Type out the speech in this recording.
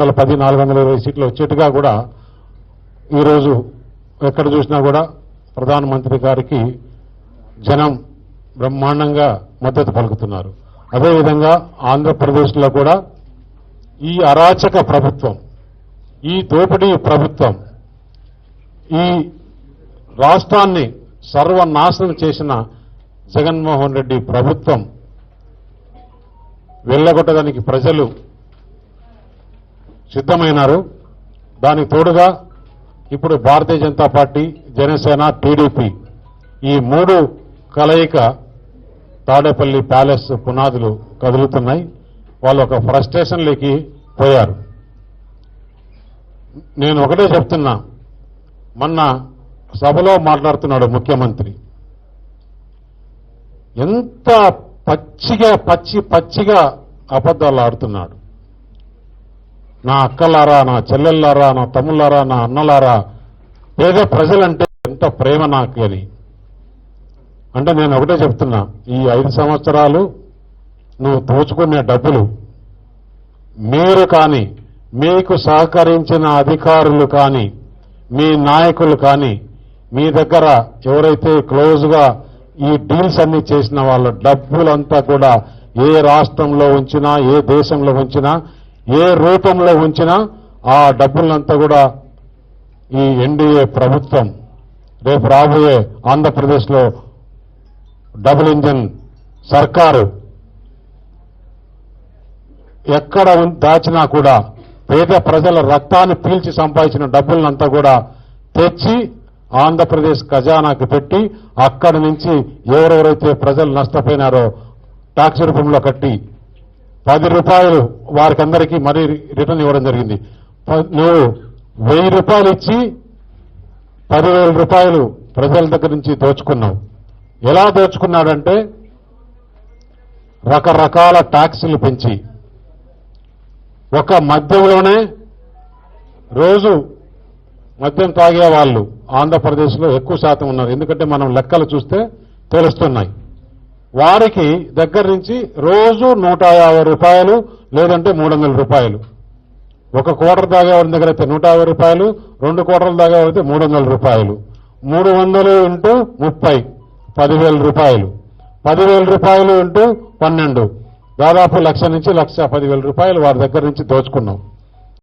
420 సీట్లు వచ్చేట్టుగా కూడా ఈరోజు ఎక్కడ చూసినా కూడా ప్రధానమంత్రి గారికి జనం బ్రహ్మాండంగా మద్దతు పలుకుతున్నారు. అదేవిధంగా ఆంధ్రప్రదేశ్లో కూడా ఈ అరాచక ప్రభుత్వం, ఈ దోపిడీ ప్రభుత్వం ఈ రాష్ట్రాన్ని సర్వనాశనం చేసిన జగన్మోహన్ రెడ్డి ప్రభుత్వం వెళ్ళగొట్టడానికి ప్రజలు సిద్ధమైనారు. దానికి తోడుగా ఇప్పుడు భారతీయ జనతా పార్టీ, జనసేన, టీడీపీ ఈ మూడు కలయిక తాడేపల్లి ప్యాలెస్ పునాదులు కదులుతున్నాయి. వాళ్ళు ఒక ఫ్రస్ట్రేషన్లోకి పోయారు. నేను ఒకటే చెప్తున్నా, మొన్న సభలో మాట్లాడుతున్నాడు ముఖ్యమంత్రి, ఎంత పచ్చిగా అబద్ధాలు ఆడుతున్నాడు. నా అక్కలారా, నా చెల్లెల్లారా, నా తమ్ముళ్ళారా, నా అన్నలారా, పేద ప్రజలంటే ఎంత ప్రేమ నాకు అని. అంటే నేను ఒకటే చెప్తున్నా, ఈ 5 సంవత్సరాలు నువ్వు దోచుకునే డబ్బులు మీరు కానీ, మీకు సహకరించిన అధికారులు కానీ, మీ నాయకులు కానీ, మీ దగ్గర ఎవరైతే క్లోజ్గా ఈ డీల్స్ అన్ని చేసిన వాళ్ళ డబ్బులంతా కూడా ఏ రాష్ట్రంలో ఉంచినా, ఏ దేశంలో ఉంచినా, ఏ రూపంలో ఉంచినా ఆ డబ్బులంతా కూడా ఈ ఎన్డీఏ ప్రభుత్వం రేపు రాబోయే ఆంధ్రప్రదేశ్లో డబుల్ ఇంజన్ సర్కారు ఎక్కడ దాచినా కూడా పేద ప్రజల రక్తాన్ని పీల్చి సంపాదించిన డబ్బులంతా కూడా తెచ్చి ఆంధ్రప్రదేశ్ ఖజానాకు పెట్టి అక్కడి నుంచి ఎవరెవరైతే ప్రజలు నష్టపోయినారో ట్యాక్స్ రూపంలో కట్టి 10 రూపాయలు వారికి అందరికీ మరీ రిటర్న్ ఇవ్వడం జరిగింది. నువ్వు 1000 రూపాయలు ఇచ్చి 10,000 రూపాయలు ప్రజల దగ్గర నుంచి దోచుకున్నావు. ఎలా దోచుకున్నాడంటే రకరకాల ట్యాక్సులు పెంచి, ఒక మద్యంలోనే రోజు మద్యం తాగే వాళ్ళు ఆంధ్రప్రదేశ్లో ఎక్కువ శాతం ఉన్నారు. ఎందుకంటే మనం లెక్కలు చూస్తే తెలుస్తున్నాయి. వారికి దగ్గర నుంచి రోజు 150 రూపాయలు లేదంటే 300 రూపాయలు. ఒక క్వార్టర్ తాగేవాడి దగ్గర అయితే 150 రూపాయలు, 2 క్వార్టర్లు తాగేవాడితే 300 రూపాయలు. 300 ఇంటూ 30 10,000 రూపాయలు. 10,000 రూపాయలు ఇంటూ 12 దాదాపు 1,00,000 నుంచి 1,10,000 రూపాయలు వారి దగ్గర నుంచి దోచుకున్నాం.